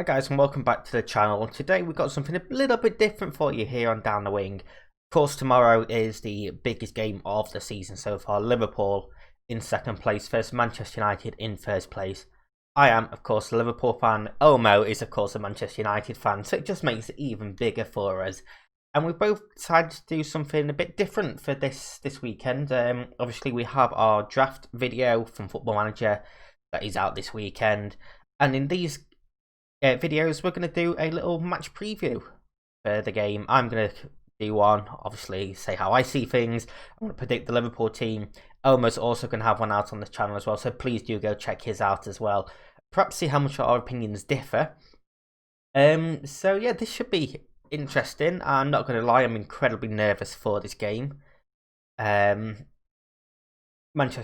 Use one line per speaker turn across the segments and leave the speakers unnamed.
Hi guys and welcome back to the channel. Today we've got something a little bit different for you here on Down the Wing. Of course, tomorrow is the biggest game of the season so far. Liverpool in second place versus Manchester United in first place. I am of course a Liverpool fan. Elmo is of course a Manchester United fan, so it just makes it even bigger for us. And we've both decided to do something a bit different for this weekend. Obviously we have our draft video from Football Manager that is out this weekend, and in these videos we're going to do a little match preview for the game. I'm going to do one, obviously say how I see things. I'm going to predict the Liverpool team. Elmo's also going to have one out on this channel as well, so please do go check his out as well. Perhaps see how much our opinions differ. So yeah, this should be interesting. I'm not going to lie, I'm incredibly nervous for this game. Manchester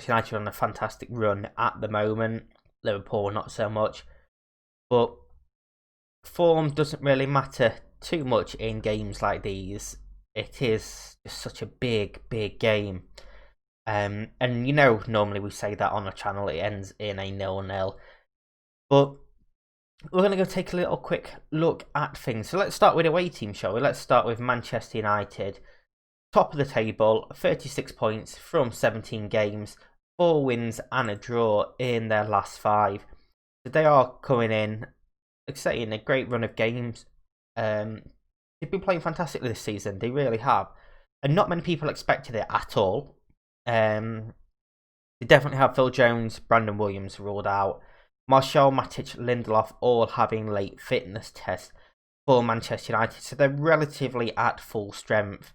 United are on a fantastic run at the moment, Liverpool not so much, but form doesn't really matter too much in games like these. It is just such a big game, and you know, normally we say that on the channel it ends in a 0-0, but we're going to go take a little quick look at things. So let's start with away team, shall we? Let's start with Manchester United, top of the table, 36 points from 17 games, 4 wins and a draw in their last 5. So they are coming in exciting, a great run of games. They've been playing fantastically this season, they really have, and not many people expected it at all. They definitely have Phil Jones, Brandon Williams ruled out, Martial, Matic, Lindelof all having late fitness tests for Manchester United, so they're relatively at full strength.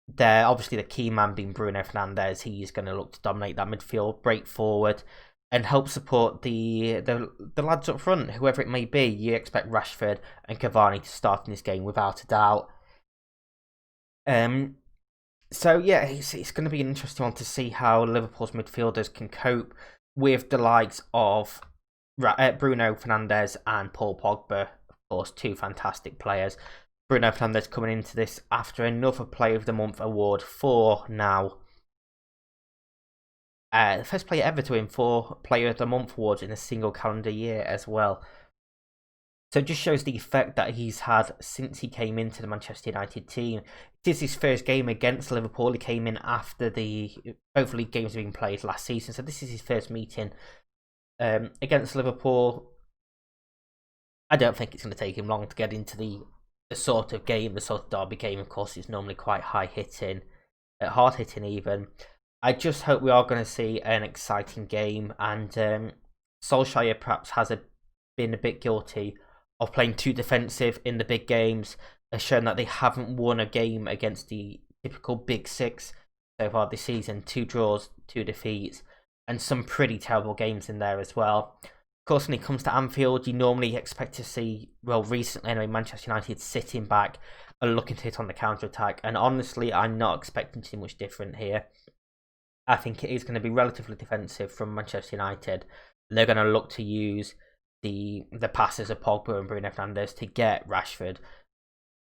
They're obviously the key man being Bruno Fernandes. He's going to look to dominate that midfield, break forward and help support the lads up front, whoever it may be. You expect Rashford and Cavani to start in this game without a doubt. So yeah, it's going to be an interesting one to see how Liverpool's midfielders can cope with the likes of Bruno Fernandes and Paul Pogba. Of course, 2 fantastic players. Bruno Fernandes coming into this after another Player of the Month award for now. The first player ever to win 4 Player of the Month awards in a single calendar year as well. So it just shows the effect that he's had since he came into the Manchester United team. It is his first game against Liverpool. He came in after both league games being played last season. So this is his first meeting against Liverpool. I don't think it's going to take him long to get into the sort of game, the sort of derby game. Of course, it's normally quite high-hitting, hard-hitting even. I just hope we are going to see an exciting game, and Solskjaer perhaps has been a bit guilty of playing too defensive in the big games, has shown that they haven't won a game against the typical big 6 so far this season. 2 draws, 2 defeats, and some pretty terrible games in there as well. Of course, when it comes to Anfield, you normally expect to see, well, recently anyway, Manchester United sitting back and looking to hit on the counter-attack, and honestly, I'm not expecting too much different here. I think it is going to be relatively defensive from Manchester United. They're going to look to use the passes of Pogba and Bruno Fernandes to get Rashford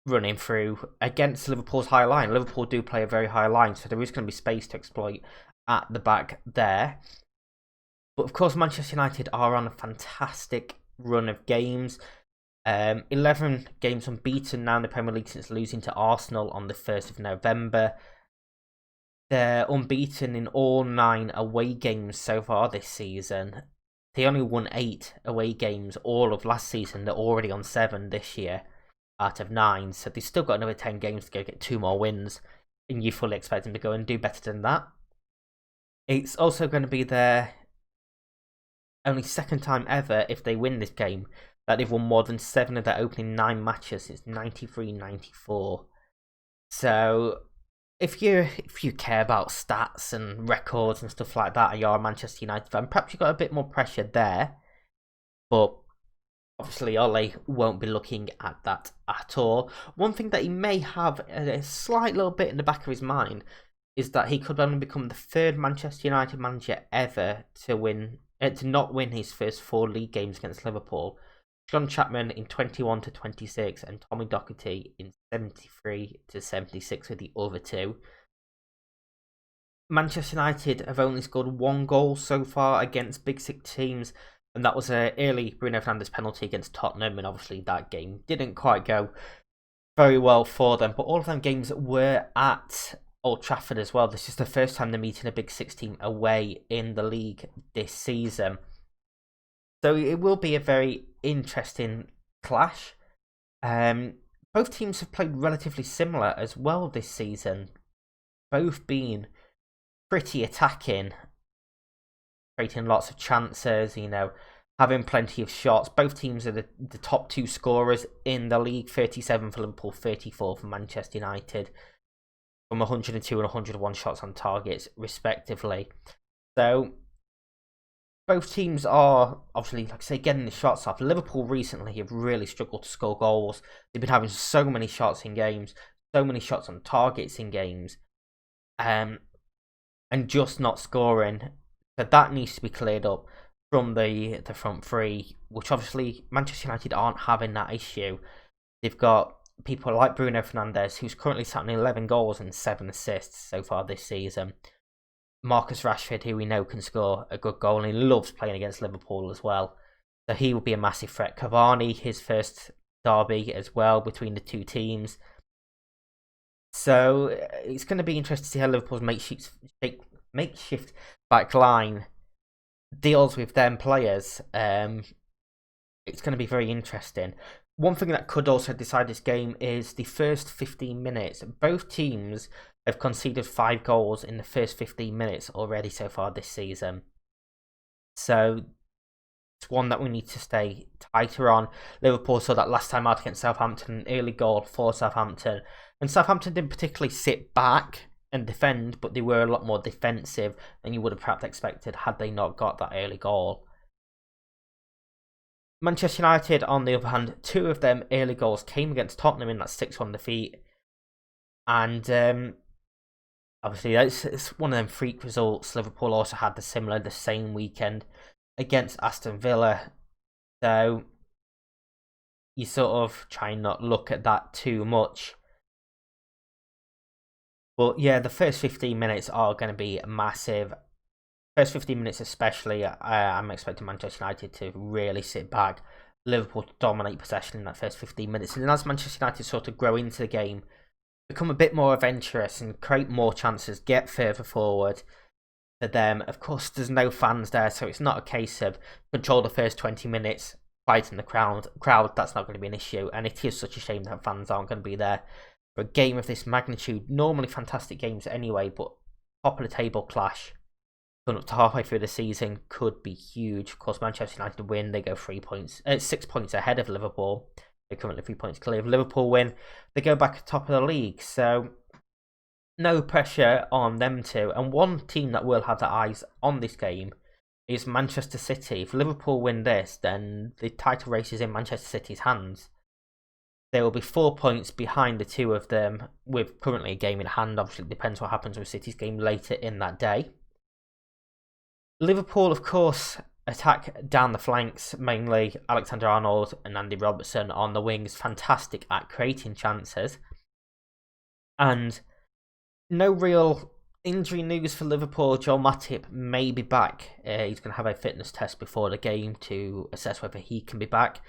running through against Liverpool's high line. Liverpool do play a very high line, so there is going to be space to exploit at the back there. But of course, Manchester United are on a fantastic run of games. 11 games unbeaten now in the Premier League since losing to Arsenal on the 1st of November. They're unbeaten in all 9 away games so far this season. They only won 8 away games all of last season. They're already on 7 this year out of 9. So they've still got another 10 games to go get 2 more wins. And you fully expect them to go and do better than that. It's also going to be their only 2nd time ever, if they win this game, that they've won more than 7 of their opening 9 matches. It's 93-94. So if you care about stats and records and stuff like that, and you're a Manchester United fan, perhaps you've got a bit more pressure there. But obviously Ole won't be looking at that at all. One thing that he may have a slight little bit in the back of his mind is that he could only become the 3rd Manchester United manager ever to not win his first 4 league games against Liverpool. John Chapman in 21-26 and Tommy Docherty in 73-76 with the other 2. Manchester United have only scored 1 goal so far against Big 6 teams and that was an early Bruno Fernandes penalty against Tottenham, and obviously that game didn't quite go very well for them. But all of them games were at Old Trafford as well. This is the first time they're meeting a Big Six team away in the league this season. So it will be a very interesting clash. Both teams have played relatively similar as well this season. Both being pretty attacking, creating lots of chances, having plenty of shots. Both teams are the top 2 scorers in the league, 37 for Liverpool, 34 for Manchester United, from 102 and 101 shots on targets, respectively. So both teams are, obviously, like I say, getting the shots off. Liverpool recently have really struggled to score goals. They've been having so many shots in games, so many shots on targets in games, and just not scoring. But that needs to be cleared up from the front three, which obviously Manchester United aren't having that issue. They've got people like Bruno Fernandes, who's currently sat on 11 goals and 7 assists so far this season. Marcus Rashford, who we know can score a good goal, and he loves playing against Liverpool as well. So he will be a massive threat. Cavani, his first derby as well between the two teams. So it's going to be interesting to see how Liverpool's makeshift back line deals with them players. It's going to be very interesting. One thing that could also decide this game is the first 15 minutes. Both teams have conceded 5 goals in the first 15 minutes already so far this season. So it's one that we need to stay tighter on. Liverpool saw that last time out against Southampton, an early goal for Southampton. And Southampton didn't particularly sit back and defend, but they were a lot more defensive than you would have perhaps expected had they not got that early goal. Manchester United, on the other hand, 2 of them early goals came against Tottenham in that 6-1 defeat. And obviously, it's one of them freak results. Liverpool also had the same weekend against Aston Villa. So you sort of try and not look at that too much. But yeah, the first 15 minutes are going to be massive. First 15 minutes especially, I'm expecting Manchester United to really sit back. Liverpool to dominate possession in that first 15 minutes. And then as Manchester United sort of grow into the game, become a bit more adventurous and create more chances, get further forward for them. Of course, there's no fans there, so it's not a case of control the first 20 minutes, fighting the crowd. That's not going to be an issue. And it is such a shame that fans aren't going to be there for a game of this magnitude. Normally fantastic games anyway, but top of the table clash going up to halfway through the season could be huge. Of course, Manchester United win, they go 6 points ahead of Liverpool. They're currently 3 points clear. If Liverpool win, they go back top of the league. So no pressure on them two. And one team that will have their eyes on this game is Manchester City. If Liverpool win this, then the title race is in Manchester City's hands. They will be 4 points behind the 2 of them, with currently a game in hand. Obviously, it depends what happens with City's game later in that day. Liverpool, of course, attack down the flanks, mainly Alexander-Arnold and Andy Robertson on the wings, fantastic at creating chances. And no real injury news for Liverpool. Joel Matip may be back. He's going to have a fitness test before the game to assess whether he can be back.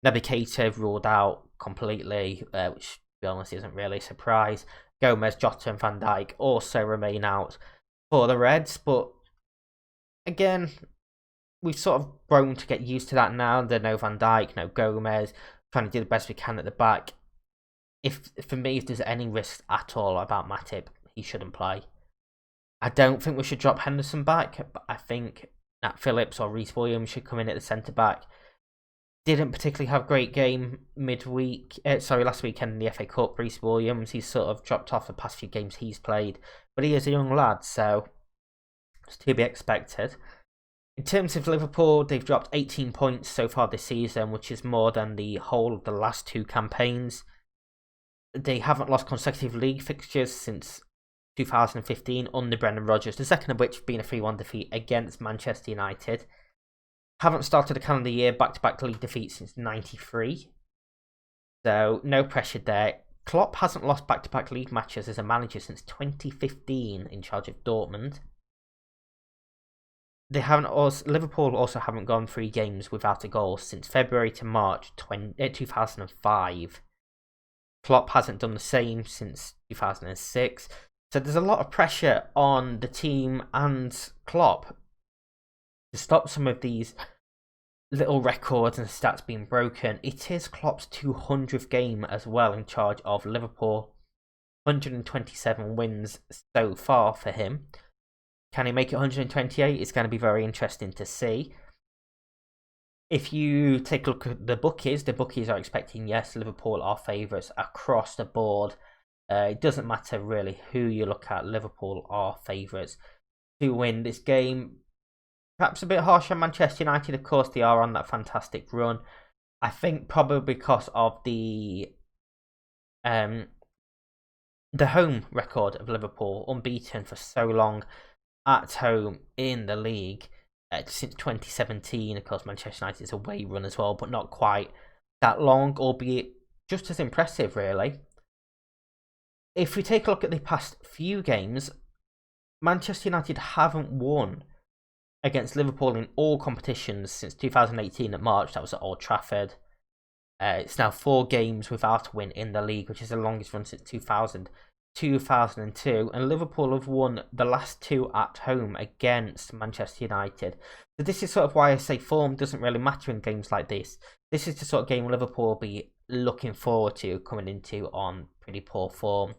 Naby Keita ruled out completely, which, to be honest, isn't really a surprise. Gomez, Jota and Van Dijk also remain out for the Reds, but again, we've sort of grown to get used to that now. There's no Van Dijk, no Gomez, trying to do the best we can at the back. For me, if there's any risk at all about Matip, he shouldn't play. I don't think we should drop Henderson back, but I think Nat Phillips or Reece Williams should come in at the centre-back. Didn't particularly have a great game last weekend in the FA Cup. Reece Williams, he's sort of dropped off the past few games he's played, but he is a young lad, so it's to be expected. In terms of Liverpool, they've dropped 18 points so far this season, which is more than the whole of the last 2 campaigns. They haven't lost consecutive league fixtures since 2015 under Brendan Rodgers, the second of which being a 3-1 defeat against Manchester United. Haven't started a calendar year back-to-back league defeats since '93. So no pressure there. Klopp hasn't lost back-to-back league matches as a manager since 2015 in charge of Dortmund. Liverpool also haven't gone 3 games without a goal since February to March 2005. Klopp hasn't done the same since 2006. So there's a lot of pressure on the team and Klopp to stop some of these little records and stats being broken. It is Klopp's 200th game as well in charge of Liverpool. 127 wins so far for him. Can he make it 128? It's going to be very interesting to see. If you take a look at the bookies are expecting, yes, Liverpool are favourites across the board. It doesn't matter really who you look at, Liverpool are favourites to win this game. Perhaps a bit harsh on Manchester United, of course, they are on that fantastic run. I think probably because of the home record of Liverpool, unbeaten for so long at home in the league. Since 2017, of course, Manchester United's away run as well, but not quite that long, albeit just as impressive, really. If we take a look at the past few games, Manchester United haven't won against Liverpool in all competitions since 2018 at March. That was at Old Trafford. It's now 4 games without a win in the league, which is the longest run since 2002, and Liverpool have won the last 2 at home against Manchester United. So this is sort of why I say form doesn't really matter in games like this. This is the sort of game Liverpool will be looking forward to coming into on pretty poor form.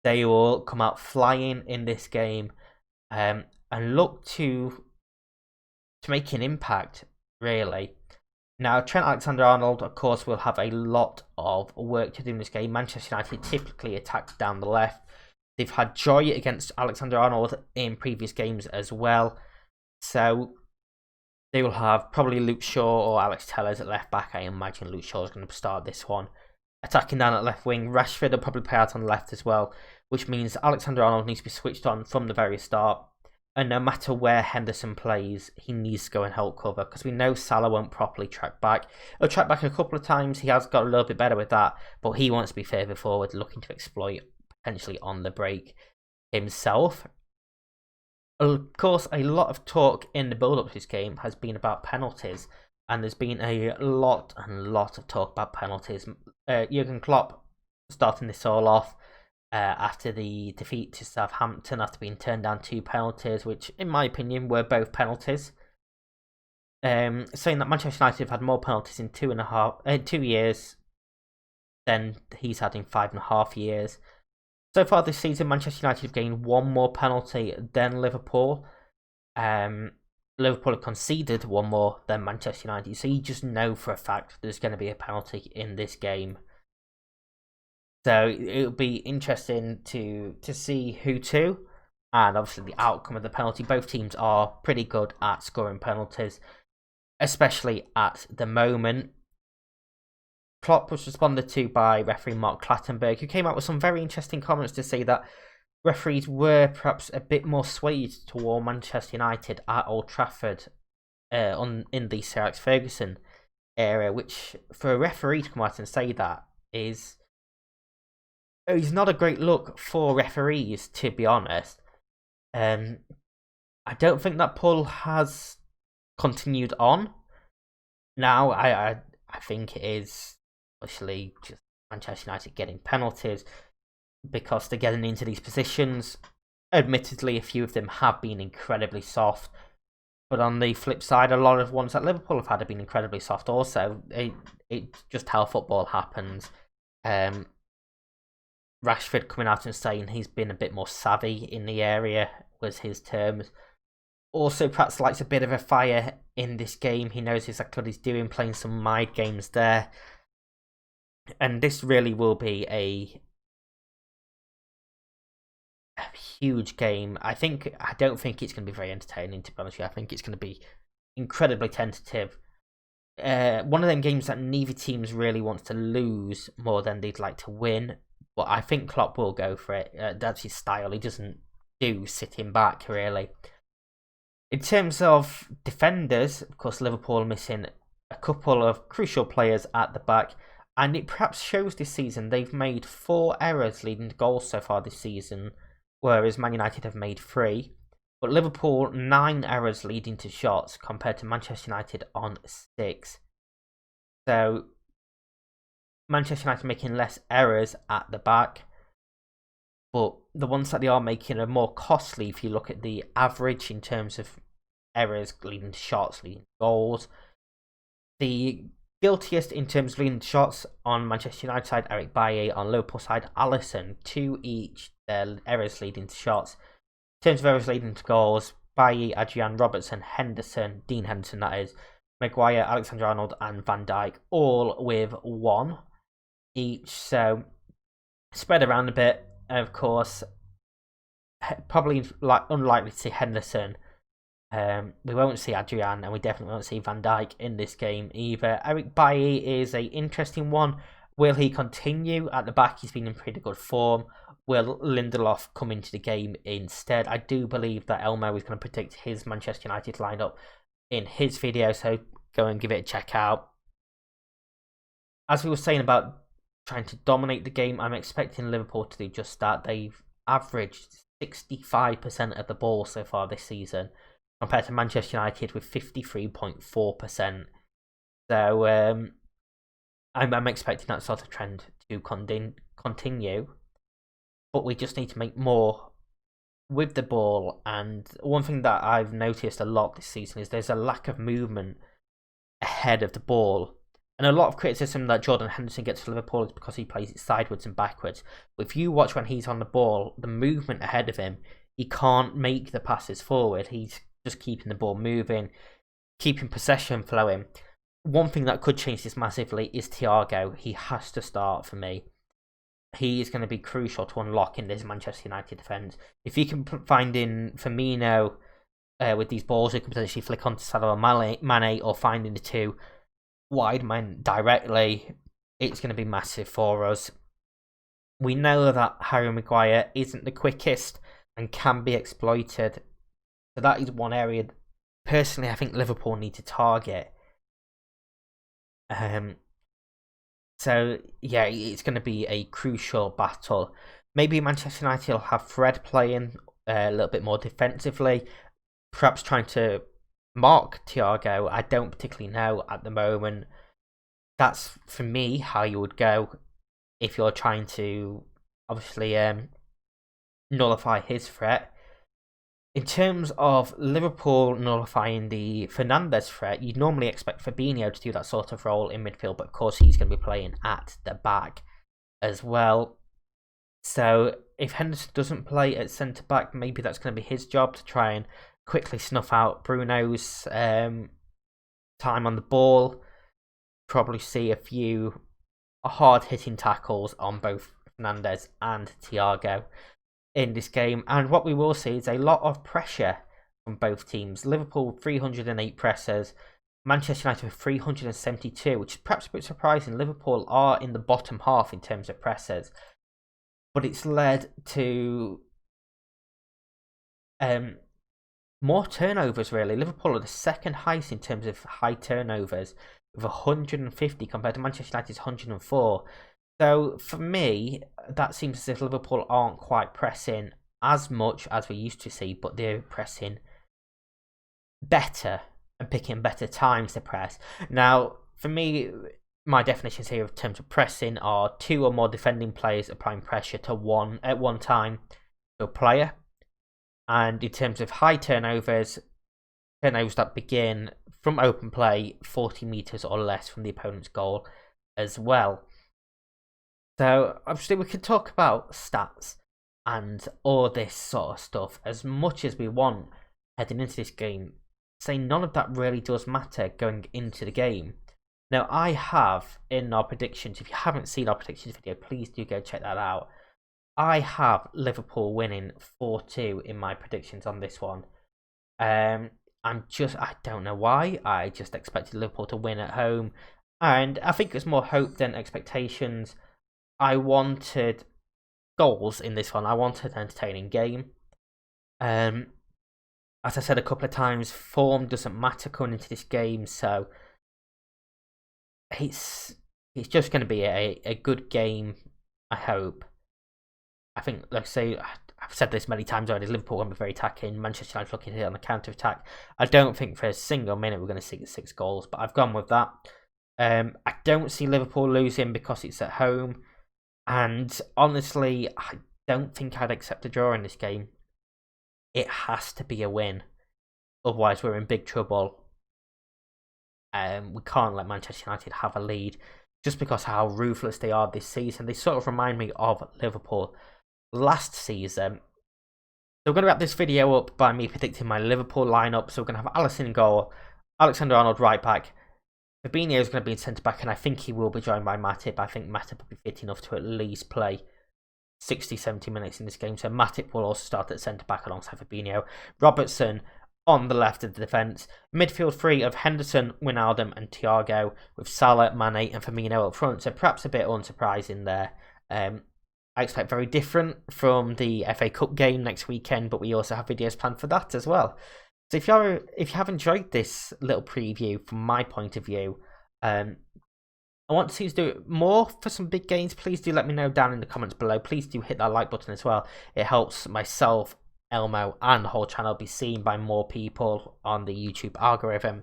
They will come out flying in this game and look to make an impact, really. Now, Trent Alexander-Arnold, of course, will have a lot of work to do in this game. Manchester United typically attack down the left. They've had joy against Alexander-Arnold in previous games as well. So they will have probably Luke Shaw or Alex Tellers at left back. I imagine Luke Shaw is going to start this one. Attacking down at left wing, Rashford will probably play out on the left as well, which means Alexander-Arnold needs to be switched on from the very start. And no matter where Henderson plays, he needs to go and help cover, because we know Salah won't properly track back. He'll track back a couple of times. He has got a little bit better with that, but he wants to be further forward, looking to exploit potentially on the break himself. Of course, a lot of talk in the build-up to this game has been about penalties, and there's been a lot of talk about penalties. Jurgen Klopp starting this all off. After the defeat to Southampton, after being turned down 2 penalties, which in my opinion were both penalties, saying that Manchester United have had more penalties in 2 years than he's had in 5.5 years. So far this season, Manchester United have gained 1 more penalty than Liverpool. Liverpool have conceded 1 more than Manchester United, so you just know for a fact there's going to be a penalty in this game. So it'll be interesting to see who to, and obviously the outcome of the penalty. Both teams are pretty good at scoring penalties, especially at the moment. Klopp was responded to by referee Mark Clattenburg, who came out with some very interesting comments to say that referees were perhaps a bit more swayed toward Manchester United at Old Trafford in the Sir Alex Ferguson era, which for a referee to come out and say that is not a great look for referees, to be honest. I don't think that pull has continued on. Now, I think it is obviously just Manchester United getting penalties because they're getting into these positions. Admittedly, a few of them have been incredibly soft, but on the flip side, a lot of ones that Liverpool have had have been incredibly soft also. It's just how football happens. Rashford coming out and saying he's been a bit more savvy in the area was his terms. Also, perhaps likes a bit of a fire in this game. He knows exactly what he's doing, playing some mind games there. And this really will be a huge game. I don't think it's going to be very entertaining, to be honest with you. I think it's going to be incredibly tentative. One of them games that neither teams really wants to lose more than they'd like to win. But I think Klopp will go for it. That's his style. He doesn't do sitting back, really. In terms of defenders, of course, Liverpool missing a couple of crucial players at the back. And it perhaps shows this season they've made 4 errors leading to goals so far this season, whereas Man United have made 3. But Liverpool 9 errors leading to shots compared to Manchester United on 6. So Manchester United making less errors at the back, but the ones that they are making are more costly if you look at the average in terms of errors leading to shots, leading to goals. The guiltiest in terms of leading to shots on Manchester United side, Eric Bailly; on Liverpool side, Alisson. 2 each, their errors leading to shots. In terms of errors leading to goals, Bailly, Adrian, Robertson, Henderson, Dean Henderson that is, Maguire, Alexander-Arnold and Van Dijk, all with 1 each. So spread around a bit. Of course, probably unlikely to see Henderson. We won't see Adrian, and we definitely won't see Van Dijk in this game either. Eric Bailly is an interesting one. Will he continue at the back? He's been in pretty good form. Will Lindelof come into the game instead? I do believe that Elmo is going to predict his Manchester United lineup in his video, so go and give it a check out. As we were saying about trying to dominate the game, I'm expecting Liverpool to do just that. They've averaged 65% of the ball so far this season, compared to Manchester United with 53.4%. So I'm expecting that sort of trend to continue. But we just need to make more with the ball. And one thing that I've noticed a lot this season is there's a lack of movement ahead of the ball. And a lot of criticism that Jordan Henderson gets for Liverpool is because he plays it sideways and backwards. But if you watch when he's on the ball, the movement ahead of him, he can't make the passes forward. He's just keeping the ball moving, keeping possession flowing. One thing that could change this massively is Thiago. He has to start for me. He is going to be crucial to unlocking this Manchester United defence. If he can find in Firmino with these balls, he can potentially flick onto Salah or Mane, or finding the 2 wide men directly, it's going to be massive for us. We know that Harry Maguire isn't the quickest and can be exploited. So that is one area, personally, I think Liverpool need to target. So, yeah, it's going to be a crucial battle. Maybe Manchester United will have Fred playing a little bit more defensively, perhaps trying to mark Thiago. I don't particularly know at the moment. That's, for me, how you would go if you're trying to, obviously, nullify his threat. In terms of Liverpool nullifying the Fernandes threat, you'd normally expect Fabinho to do that sort of role in midfield, but of course he's going to be playing at the back as well. So if Henderson doesn't play at centre-back, maybe that's going to be his job to try and quickly snuff out Bruno's time on the ball. Probably see a few hard-hitting tackles on both Fernandes and Thiago in this game, and what we will see is a lot of pressure from both teams. Liverpool 308 pressers, Manchester United with 372, which is perhaps a bit surprising. Liverpool are in the bottom half in terms of pressers, but it's led to more turnovers, really. Liverpool are the second highest in terms of high turnovers, with 150 compared to Manchester United's 104. So, for me, that seems as if Liverpool aren't quite pressing as much as we used to see, but they're pressing better and picking better times to press. Now, for me, my definitions here in terms of pressing are 2 or more defending players applying pressure to one at one time to a player. And in terms of high turnovers that begin from open play 40 metres or less from the opponent's goal as well. So, obviously, we can talk about stats and all this sort of stuff as much as we want heading into this game. Saying none of that really does matter going into the game. Now, I have, in our predictions, if you haven't seen our predictions video, please do go check that out. I have Liverpool winning 4-2 in my predictions on this one. I don't know why. I just expected Liverpool to win at home. And I think it's more hope than expectations. I wanted goals in this one. I wanted an entertaining game. As I said a couple of times, form doesn't matter going into this game, so it's just going to be a good game, I hope. I think, let's say, I've said this many times already, Liverpool won't be very attacking, Manchester United looking to hit on the counter-attack. I don't think for a single minute we're going to see 6 goals, but I've gone with that. I don't see Liverpool losing because it's at home, and honestly, I don't think I'd accept a draw in this game. It has to be a win, otherwise we're in big trouble. We can't let Manchester United have a lead, just because of how ruthless they are this season. They sort of remind me of Liverpool last season. So we're going to wrap this video up by me predicting my Liverpool lineup. So we're going to have Alisson in goal, Alexander-Arnold right back, Fabinho is going to be in centre back, and I think he will be joined by Matip. I think Matip will be fit enough to at least play 60-70 minutes in this game. So Matip will also start at centre back alongside Fabinho. Robertson on the left of the defence. Midfield 3 of Henderson, Wijnaldum and Thiago, with Salah, Mane and Firmino up front. So perhaps a bit unsurprising there. I expect very different from the FA Cup game next weekend, but we also have videos planned for that as well. So if you have enjoyed this little preview from my point of view, I want to see us do more for some big games. Please do let me know down in the comments below. Please do hit that like button as well. It helps myself, Elmo, and the whole channel be seen by more people on the YouTube algorithm.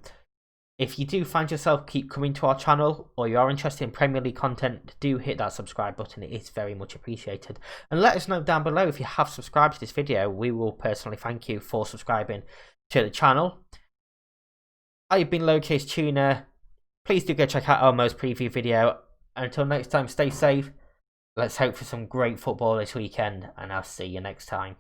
If you do find yourself keep coming to our channel, or you are interested in Premier League content, do hit that subscribe button. It is very much appreciated. And let us know down below if you have subscribed to this video. We will personally thank you for subscribing to the channel. I've been LowercaseTuna. Please do go check out Elmo's preview video. And until next time, stay safe. Let's hope for some great football this weekend, and I'll see you next time.